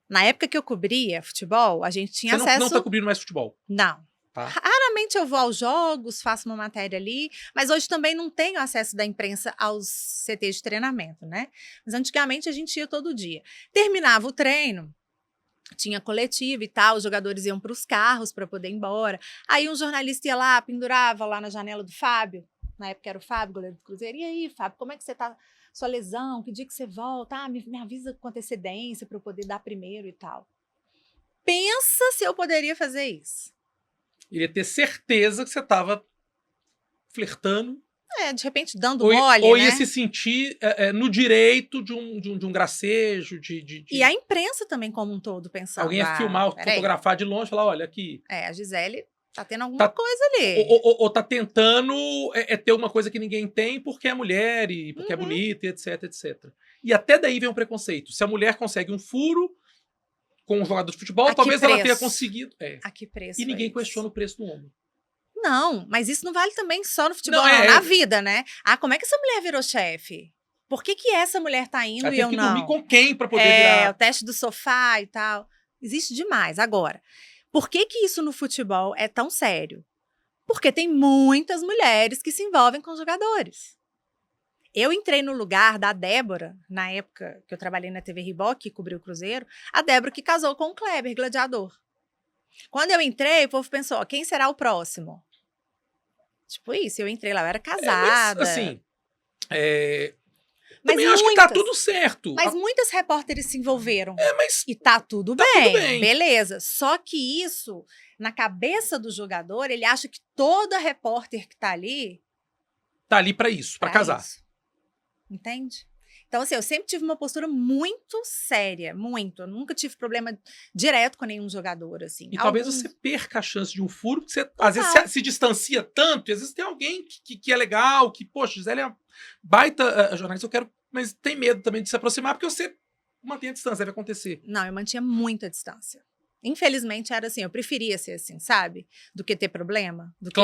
Speaker 2: Na época que eu cobria futebol, a gente tinha acesso...
Speaker 1: Você não está cobrindo mais futebol?
Speaker 2: Não.
Speaker 1: Tá.
Speaker 2: Raramente eu vou aos jogos, faço uma matéria ali, mas hoje também não tenho acesso da imprensa aos CTs de treinamento, né? Mas antigamente a gente ia todo dia. Terminava o treino, tinha coletiva e tal, os jogadores iam para os carros para poder ir embora. Aí um jornalista ia lá, pendurava lá na janela do Fábio, na época era o Fábio, goleiro do Cruzeiro. E aí, Fábio, como é que você tá? Sua lesão, que dia que você volta? Me avisa com antecedência para eu poder dar primeiro e tal. Pensa se eu poderia fazer isso.
Speaker 1: Iria ter certeza que você estava flertando.
Speaker 2: De repente dando mole,
Speaker 1: ou
Speaker 2: né?
Speaker 1: ia se sentir no direito de um gracejo.
Speaker 2: E a imprensa também como um todo pensando.
Speaker 1: Alguém ia filmar, fotografar de longe e falar, olha aqui.
Speaker 2: A Gisele tá tendo alguma coisa ali.
Speaker 1: Ou tá tentando ter uma coisa que ninguém tem porque é mulher e porque é bonita, e etc, etc. E até daí vem um preconceito. Se a mulher consegue um furo com um jogador de futebol, talvez ela tenha conseguido.
Speaker 2: A que preço?
Speaker 1: E ninguém questiona o preço do homem.
Speaker 2: Não, mas isso não vale também só no futebol, não, na vida, né? Como é que essa mulher virou chefe? Por que que essa mulher tá indo
Speaker 1: Ela
Speaker 2: e
Speaker 1: teve
Speaker 2: eu
Speaker 1: que
Speaker 2: não?
Speaker 1: dormir com quem pra poder
Speaker 2: o
Speaker 1: virar?
Speaker 2: teste do sofá e tal. Existe demais. Agora, por que que isso no futebol é tão sério? Porque tem muitas mulheres que se envolvem com jogadores. Eu entrei no lugar da Débora, na época que eu trabalhei na TV Reebok, que cobriu o Cruzeiro, a Débora que casou com o Kleber, gladiador. Quando eu entrei, o povo pensou, ó, quem será o próximo? Tipo isso, eu entrei lá, eu era
Speaker 1: Mas,
Speaker 2: casada.
Speaker 1: assim,
Speaker 2: Mas
Speaker 1: também acho que tá tudo certo.
Speaker 2: Mas muitas repórteres se envolveram.
Speaker 1: Mas
Speaker 2: E tá tudo
Speaker 1: tá
Speaker 2: bem,
Speaker 1: tudo bem.
Speaker 2: beleza. Só que isso, na cabeça do jogador, ele acha que toda repórter que tá ali
Speaker 1: tá ali pra isso, pra casar.
Speaker 2: isso. Entende? Então, assim, eu sempre tive uma postura muito séria, muito. Eu nunca tive problema direto com nenhum jogador, assim.
Speaker 1: E talvez você perca a chance de um furo, porque você às vezes se distancia tanto, e às vezes tem alguém que é legal, que, poxa, Gisele é baita jornalista, eu quero, mas tem medo também de se aproximar, porque você mantém a distância, deve acontecer.
Speaker 2: Não, eu mantinha muita distância. Infelizmente era assim, eu preferia ser assim, sabe? Do que ter problema, do que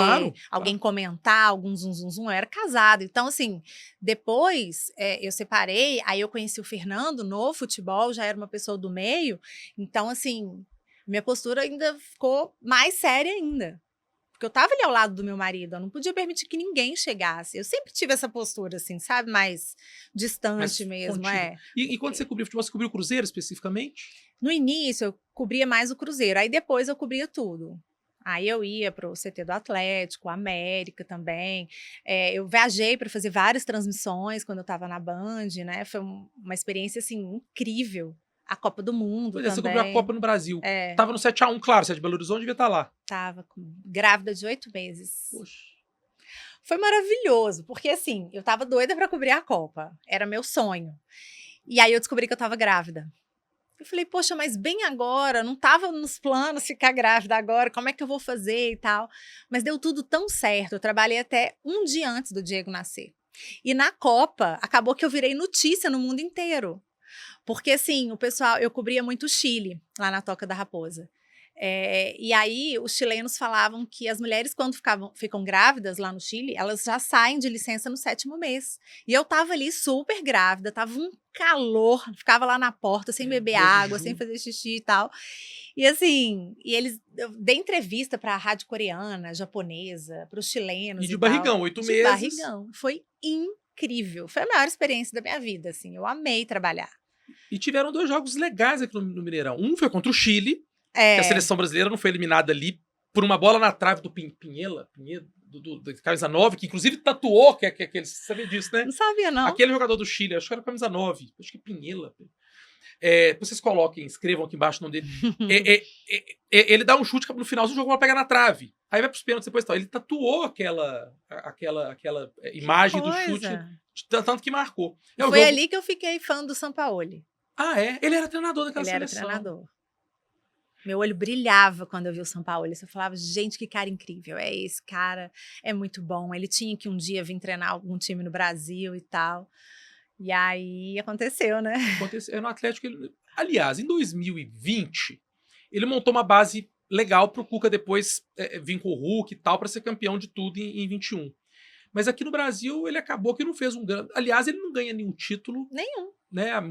Speaker 2: alguém comentar, algum zum. Eu era casada. Então, assim, depois eu separei, aí eu conheci o Fernando no futebol, já era uma pessoa do meio. Então, assim, minha postura ainda ficou mais séria ainda. Porque eu tava ali ao lado do meu marido, eu não podia permitir que ninguém chegasse. Eu sempre tive essa postura, assim, sabe? Mais distante mesmo,
Speaker 1: E quando você cobriu futebol, você cobriu o Cruzeiro especificamente?
Speaker 2: No início, eu cobria mais o Cruzeiro. Aí depois eu cobria tudo. Aí eu ia para o CT do Atlético, América também. Eu viajei para fazer várias transmissões quando eu estava na Band, né? Foi uma experiência, assim, incrível. A Copa do Mundo também.
Speaker 1: Você cobriu a Copa no Brasil. Tava no 7x1, claro, você é de Belo Horizonte, devia estar lá.
Speaker 2: Tava grávida de 8 meses.
Speaker 1: Poxa.
Speaker 2: Foi maravilhoso, porque assim, eu tava doida para cobrir a Copa. Era meu sonho. E aí eu descobri que eu tava grávida. Eu falei, poxa, mas bem agora, não estava nos planos ficar grávida agora, como é que eu vou fazer e tal? Mas deu tudo tão certo, eu trabalhei até um dia antes do Diego nascer. E na Copa, acabou que eu virei notícia no mundo inteiro. Porque, assim, o pessoal, eu cobria muito o Chile, lá na Toca da Raposa. E aí, os chilenos falavam que as mulheres, quando ficam grávidas lá no Chile, elas já saem de licença no 7º mês. E eu tava ali super grávida, tava um calor, ficava lá na porta, sem beber água, sem fazer xixi e tal. E assim, eu dei entrevista pra rádio coreana, japonesa, pros chilenos
Speaker 1: e de barrigão,
Speaker 2: tal.
Speaker 1: 8
Speaker 2: de
Speaker 1: meses.
Speaker 2: Barrigão. Foi incrível. Foi a maior experiência da minha vida, assim. Eu amei trabalhar.
Speaker 1: E tiveram 2 jogos legais aqui no Mineirão. Um foi contra o Chile, que a seleção brasileira não foi eliminada ali por uma bola na trave do Pinheiro, do camisa 9, que inclusive tatuou, que aquele, você sabia disso, né?
Speaker 2: Não sabia, não.
Speaker 1: Aquele jogador do Chile, acho que era camisa 9, acho que Pinheiro. Vocês coloquem, escrevam aqui embaixo o nome dele. Ele dá um chute no final do jogo, vai pegar na trave. Aí vai pros pênaltis depois. Ele tatuou aquela imagem do chute, tanto que marcou.
Speaker 2: Foi ali que eu fiquei fã do Sampaoli.
Speaker 1: Ah, é? Ele era treinador daquela seleção.
Speaker 2: Ele era treinador. Meu olho brilhava quando eu vi o Sampaoli. Eu falava, gente, que cara incrível. Esse cara é muito bom. Ele tinha que um dia vir treinar algum time no Brasil e tal. E aí aconteceu, né?
Speaker 1: Aconteceu no Atlético. Aliás, em 2020, ele montou uma base legal pro Cuca depois vir com o Hulk e tal, para ser campeão de tudo em 21. Mas aqui no Brasil, ele acabou que não fez um grande... Aliás, ele não ganha nenhum título.
Speaker 2: Nenhum.
Speaker 1: Né, há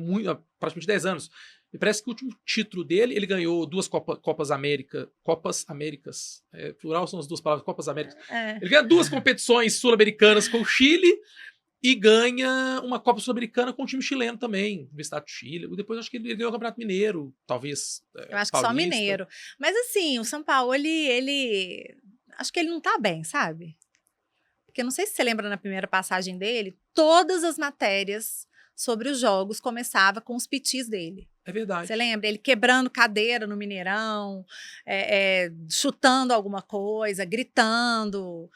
Speaker 1: praticamente 10 anos. Me parece que o último título dele, ele ganhou 2 Copas Américas. Plural são as 2 palavras, Copas Américas. Ele ganha 2 competições sul-americanas com o Chile e ganha uma Copa Sul-Americana com o time chileno também, no estado do Chile. Depois acho que ele ganhou o Campeonato Mineiro, talvez.
Speaker 2: Eu acho que só mineiro. Mas assim, o Sampaoli, ele... Acho que ele não tá bem, sabe? Porque não sei se você lembra na primeira passagem dele, todas as matérias sobre os jogos começava com os pitis dele.
Speaker 1: É verdade.
Speaker 2: Você lembra? Ele quebrando cadeira no Mineirão, chutando alguma coisa, gritando,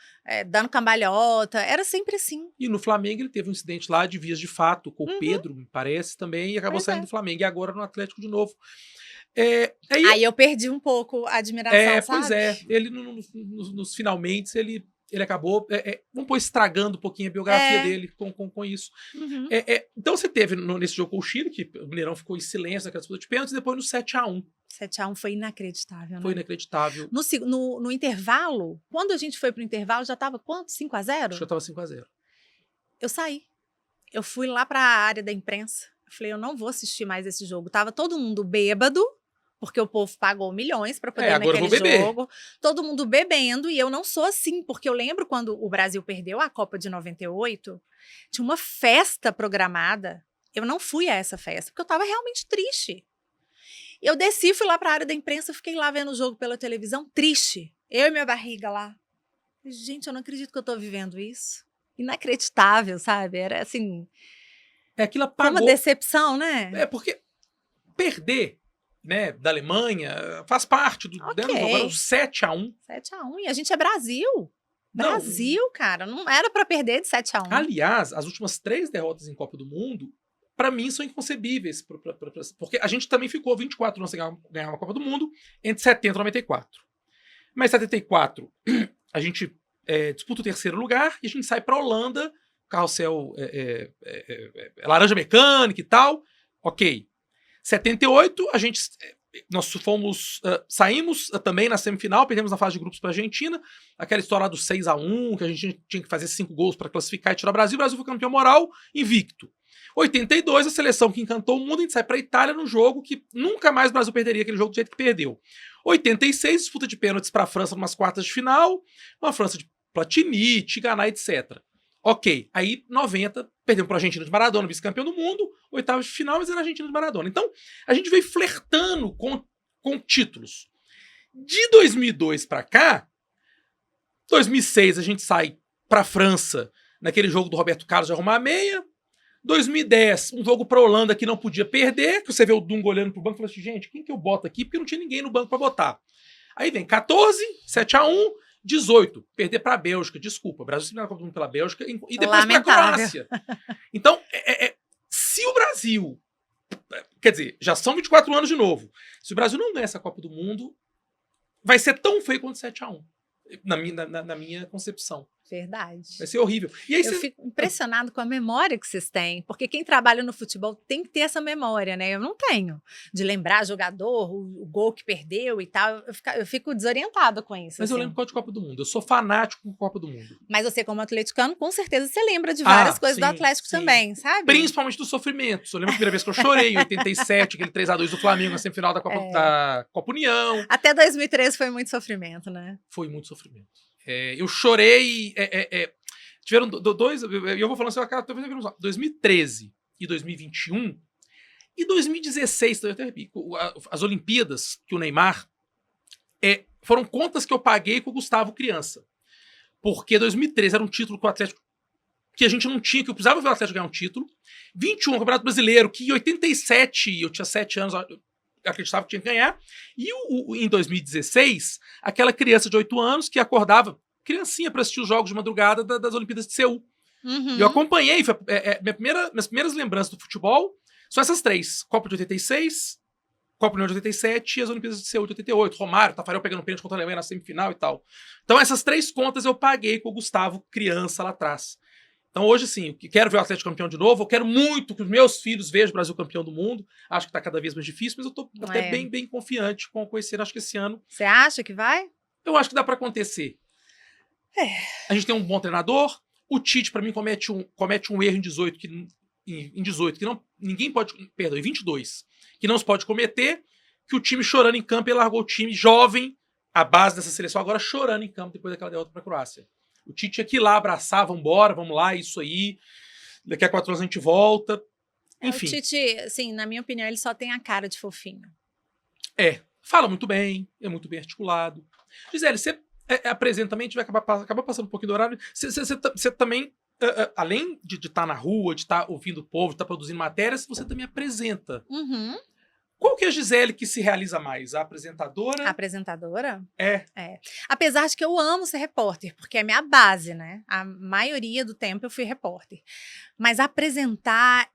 Speaker 2: dando cambalhota. Era sempre assim.
Speaker 1: E no Flamengo ele teve um incidente lá de vias de fato com o Pedro, me parece, também, e acabou saindo do Flamengo. E agora no Atlético de novo.
Speaker 2: Aí eu perdi um pouco a admiração, sabe?
Speaker 1: Pois é. Ele, nos finalmente, ele acabou, vamos pôr, estragando um pouquinho a biografia dele com isso.
Speaker 2: Uhum.
Speaker 1: Então você teve nesse jogo com o Chile, que o Mineirão ficou em silêncio naquela disputa de pênaltis, e depois no 7x1.
Speaker 2: 7x1 foi inacreditável, né?
Speaker 1: Foi inacreditável.
Speaker 2: No intervalo, quando a gente foi pro intervalo, já tava quanto? 5x0?
Speaker 1: Acho que eu tava 5x0.
Speaker 2: Eu saí. eu fui lá para a área da imprensa. Eu falei, eu não vou assistir mais esse jogo. Tava todo mundo bêbado, porque o povo pagou milhões para poder ir
Speaker 1: agora eu vou
Speaker 2: naquele
Speaker 1: beber.
Speaker 2: jogo. Todo mundo bebendo, e eu não sou assim, porque eu lembro quando o Brasil perdeu a Copa de 98, tinha uma festa programada. Eu não fui a essa festa, porque eu estava realmente triste. Eu desci, fui lá para a área da imprensa, fiquei lá vendo o jogo pela televisão, triste. Eu e minha barriga lá. Gente, eu não acredito que eu tô vivendo isso. Inacreditável, sabe? Era assim,
Speaker 1: Aquilo
Speaker 2: foi uma
Speaker 1: apagou.
Speaker 2: decepção, né?
Speaker 1: Porque perder, né, da Alemanha faz parte do
Speaker 2: Ok.
Speaker 1: dentro do jogo. Era um 7-1.
Speaker 2: 7-1. E a gente é Brasil.
Speaker 1: Não.
Speaker 2: Brasil, cara. Não era pra perder de 7-1.
Speaker 1: Aliás, as últimas 3 derrotas em Copa do Mundo, pra mim, são inconcebíveis. Porque a gente também ficou 24 anos sem ganhar uma Copa do Mundo entre 70 e 94. Mas em 74, a gente disputa o 3º lugar e a gente sai pra Holanda, carrossel laranja mecânica e tal. Ok. 78, nós saímos também na semifinal, perdemos na fase de grupos para a Argentina, aquela história lá do 6-1, que a gente tinha que fazer 5 gols para classificar e tirar o Brasil foi campeão moral, invicto. 82, a seleção que encantou o mundo, a gente sai para a Itália num jogo que nunca mais o Brasil perderia aquele jogo do jeito que perdeu. 86, disputa de pênaltis para a França numas quartas de final, uma França de Platini, Tigana, etc. Ok, aí 90, perdemos para a Argentina de Maradona, vice-campeão do mundo, oitavas de final, mas era a Argentina de Maradona. Então, a gente veio flertando com títulos. De 2002 para cá, 2006 a gente sai para a França, naquele jogo do Roberto Carlos de arrumar a meia. 2010, um jogo para a Holanda que não podia perder, que você vê o Dunga olhando pro banco e fala assim, gente, quem que eu boto aqui? Porque não tinha ninguém no banco para botar. Aí vem 14, 7-1, 18, perder para a Bélgica, desculpa, o Brasil se ganhou a Copa do Mundo pela Bélgica e depois para a Croácia. Então, se o Brasil, quer dizer, já são 24 anos de novo, se o Brasil não ganhar essa Copa do Mundo, vai ser tão feio quanto 7-1, na minha concepção.
Speaker 2: Verdade.
Speaker 1: Vai ser horrível. E aí
Speaker 2: eu fico impressionado com a memória que vocês têm, porque quem trabalha no futebol tem que ter essa memória, né? Eu não tenho. De lembrar jogador, o gol que perdeu e tal. Eu fico desorientada com isso.
Speaker 1: Mas
Speaker 2: assim.
Speaker 1: eu lembro qual de Copa do Mundo. Eu sou fanático com Copa do Mundo.
Speaker 2: Mas você, como atleticano, com certeza você lembra de várias coisas do Atlético também, sabe?
Speaker 1: Principalmente dos sofrimentos. Eu lembro a primeira vez que eu chorei, em 87, aquele 3-2 do Flamengo na semifinal da Copa União.
Speaker 2: Até 2013 foi muito sofrimento, né?
Speaker 1: Foi muito sofrimento. Eu chorei. Tiveram dois. Eu vou falando assim, 2013 e 2021. E 2016, eu até repito, as Olimpíadas, que o Neymar. Foram contas que eu paguei com o Gustavo criança. Porque 2013 era um título que o Atlético. Que a gente não tinha, que eu precisava ver o Atlético ganhar um título. 21, o Campeonato Brasileiro, que em 87, eu tinha 7 anos. Eu acreditava que tinha que ganhar. E em 2016, aquela criança de 8 anos que acordava, criancinha, para assistir os jogos de madrugada das Olimpíadas de Seul.
Speaker 2: Uhum.
Speaker 1: E eu acompanhei. Minhas primeiras lembranças do futebol são essas 3. Copa de 86, Copa União de 87 e as Olimpíadas de Seul de 88. Romário, Tafarel pegando pênalti contra a Alemanha na semifinal e tal. Então essas 3 contas eu paguei com o Gustavo criança lá atrás. Então hoje, sim, eu quero ver o Atlético campeão de novo, eu quero muito que os meus filhos vejam o Brasil campeão do mundo. Acho que tá cada vez mais difícil, mas eu tô até bem confiante com esse ano. Acho que esse ano...
Speaker 2: Você acha que vai?
Speaker 1: Eu acho que dá pra acontecer. A gente tem um bom treinador, o Tite, pra mim, comete um erro em 18 que ninguém pode... Perdão, em 22, que não se pode cometer, que o time chorando em campo, ele largou o time jovem, a base dessa seleção, agora chorando em campo depois daquela derrota pra Croácia. O Tite tinha que ir lá abraçar, vambora, vamos lá, isso aí. Daqui a 4 anos a gente volta. Enfim.
Speaker 2: O Tite, assim, na minha opinião, ele só tem a cara de fofinho.
Speaker 1: Fala muito bem, é muito bem articulado. Gisele, você apresenta também, a gente vai acabar passando um pouquinho do horário. Você também, além de estar na rua, de estar ouvindo o povo, de estar produzindo matérias, você também apresenta.
Speaker 2: Uhum.
Speaker 1: Qual que é a Gisele que se realiza mais? A apresentadora?
Speaker 2: A apresentadora?
Speaker 1: É.
Speaker 2: Apesar de que eu amo ser repórter, porque é minha base, né? A maioria do tempo eu fui repórter. Mas apresentar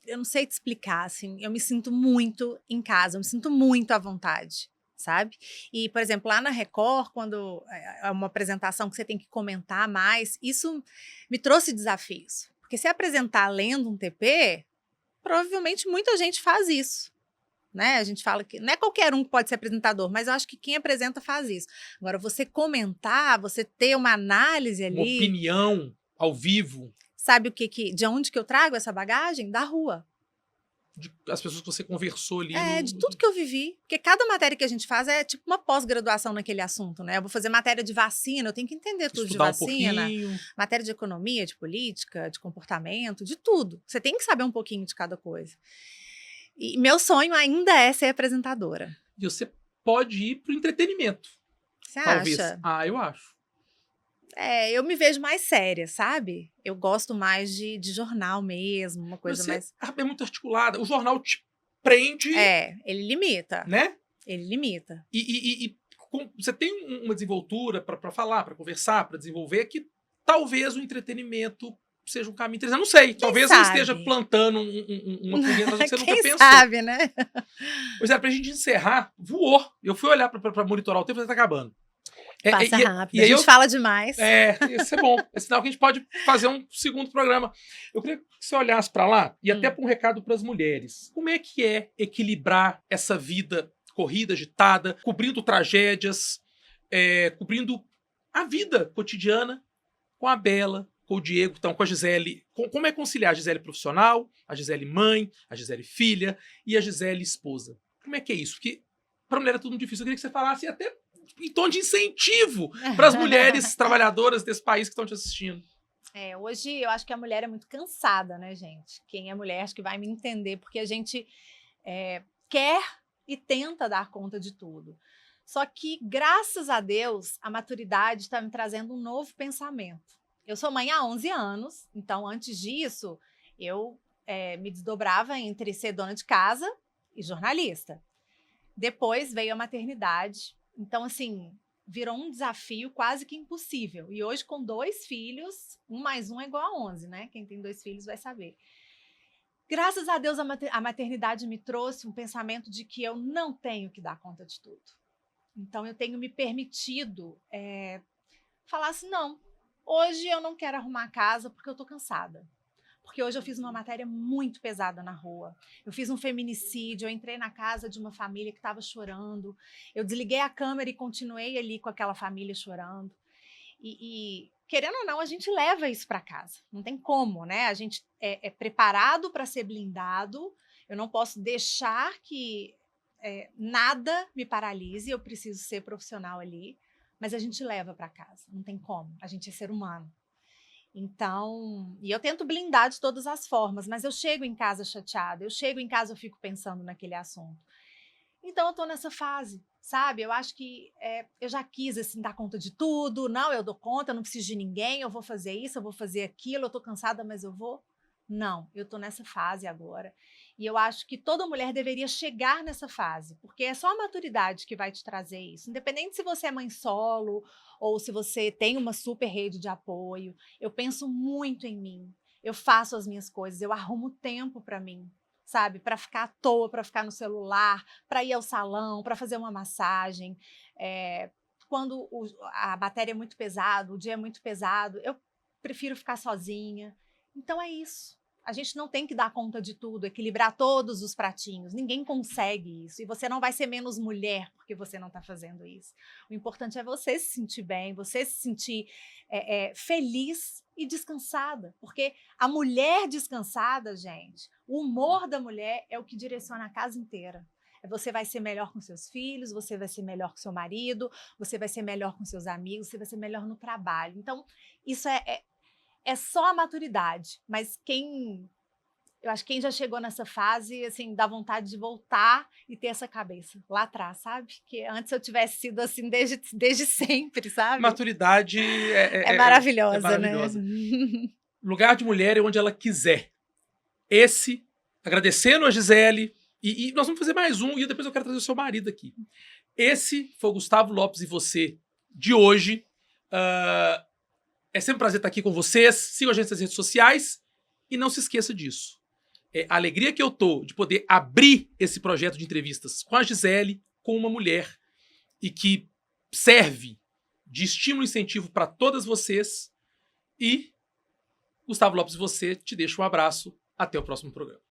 Speaker 2: eu não sei te explicar, assim, eu me sinto muito em casa, eu me sinto muito à vontade, sabe? E, por exemplo, lá na Record, quando é uma apresentação que você tem que comentar mais, isso me trouxe desafios. Porque se apresentar lendo um TP... provavelmente muita gente faz isso, né? A gente fala que não é qualquer um que pode ser apresentador, mas eu acho que quem apresenta faz isso. Agora, você comentar, você ter uma análise ali...
Speaker 1: Uma opinião ao vivo.
Speaker 2: Sabe de onde que eu trago essa bagagem? Da rua.
Speaker 1: As pessoas que você conversou ali.
Speaker 2: De tudo que eu vivi. Porque cada matéria que a gente faz é tipo uma pós-graduação naquele assunto, né? Eu vou fazer matéria de vacina, eu tenho que entender tudo de vacina. Matéria de economia, de política, de comportamento, de tudo. Você tem que saber um pouquinho de cada coisa. E meu sonho ainda é ser apresentadora.
Speaker 1: E você pode ir pro entretenimento.
Speaker 2: Você
Speaker 1: talvez.
Speaker 2: acha?
Speaker 1: Eu acho.
Speaker 2: Eu me vejo mais séria, sabe? Eu gosto mais de jornal mesmo, uma coisa mais...
Speaker 1: É muito articulada. O jornal te prende...
Speaker 2: ele limita.
Speaker 1: Né?
Speaker 2: Ele limita.
Speaker 1: E você tem uma desenvoltura para falar, para conversar, para desenvolver, que talvez o entretenimento seja um caminho interessante. Eu não sei. Talvez você esteja plantando uma pimenta que você nunca pensou.
Speaker 2: Quem sabe, né?
Speaker 1: Pois é, pra gente encerrar, voou. Eu fui olhar para monitorar o tempo, já tá acabando.
Speaker 2: Passa rápido. A gente fala demais.
Speaker 1: Isso é bom. É sinal que a gente pode fazer um segundo programa. Eu queria que você olhasse para lá e até para um recado para as mulheres. Como é que é equilibrar essa vida corrida, agitada, cobrindo tragédias, cobrindo a vida cotidiana com a Bela, com o Diego, então, com a Gisele? Como é conciliar a Gisele profissional, a Gisele mãe, a Gisele filha e a Gisele esposa? Como é que é isso? Porque para mulher é tudo muito difícil. Eu queria que você falasse até em tom de incentivo para as mulheres trabalhadoras desse país que estão te assistindo.
Speaker 2: Hoje eu acho que a mulher é muito cansada, né, gente? Quem é mulher acho que vai me entender, porque a gente quer e tenta dar conta de tudo. Só que, graças a Deus, a maturidade está me trazendo um novo pensamento. Eu sou mãe há 11 anos, então antes disso eu me desdobrava entre ser dona de casa e jornalista. Depois veio a maternidade. Então, assim, virou um desafio quase que impossível. E hoje, com 2 filhos, 1 mais 1 é igual a 11, né? Quem tem 2 filhos vai saber. Graças a Deus, a maternidade me trouxe um pensamento de que eu não tenho que dar conta de tudo. Então, eu tenho me permitido falar assim, não, hoje eu não quero arrumar a casa porque eu tô cansada. Porque hoje eu fiz uma matéria muito pesada na rua. Eu fiz um feminicídio, eu entrei na casa de uma família que estava chorando. Eu desliguei a câmera e continuei ali com aquela família chorando. E querendo ou não, a gente leva isso para casa. Não tem como, né? A gente é preparado para ser blindado. Eu não posso deixar que nada me paralise. Eu preciso ser profissional ali. Mas a gente leva para casa. Não tem como. A gente é ser humano. Então, e eu tento blindar de todas as formas, mas eu chego em casa chateada, eu chego em casa, eu fico pensando naquele assunto. Então, eu tô nessa fase, sabe? Eu acho que eu já quis, assim, dar conta de tudo. Não, eu dou conta, eu não preciso de ninguém, eu vou fazer isso, eu vou fazer aquilo, eu tô cansada, mas eu vou. Não, eu tô nessa fase agora. E eu acho que toda mulher deveria chegar nessa fase, porque é só a maturidade que vai te trazer isso. Independente se você é mãe solo ou se você tem uma super rede de apoio, eu penso muito em mim. Eu faço as minhas coisas, eu arrumo tempo para mim, sabe? Para ficar à toa, para ficar no celular, para ir ao salão, para fazer uma massagem. Quando a matéria é muito pesada, o dia é muito pesado, eu prefiro ficar sozinha. Então é isso. A gente não tem que dar conta de tudo, equilibrar todos os pratinhos. Ninguém consegue isso. E você não vai ser menos mulher porque você não está fazendo isso. O importante é você se sentir bem, você se sentir feliz e descansada. Porque a mulher descansada, gente, o humor da mulher é o que direciona a casa inteira. Você vai ser melhor com seus filhos, você vai ser melhor com seu marido, você vai ser melhor com seus amigos, você vai ser melhor no trabalho. Então, isso é só a maturidade, mas eu acho que quem já chegou nessa fase, assim, dá vontade de voltar e ter essa cabeça lá atrás, sabe? Que antes eu tivesse sido assim desde sempre, sabe?
Speaker 1: Maturidade
Speaker 2: é maravilhosa,
Speaker 1: maravilhosa,
Speaker 2: né?
Speaker 1: Lugar de mulher é onde ela quiser. Agradecendo a Gisele, e nós vamos fazer mais um, e depois eu quero trazer o seu marido aqui. Esse foi o Gustavo Lopes e Você de hoje. É sempre um prazer estar aqui com vocês. Sigam a gente nas redes sociais e não se esqueça disso. A alegria que eu tô de poder abrir esse projeto de entrevistas com a Gisele, com uma mulher, e que serve de estímulo e incentivo para todas vocês. E Gustavo Lopes e Você te deixa um abraço. Até o próximo programa.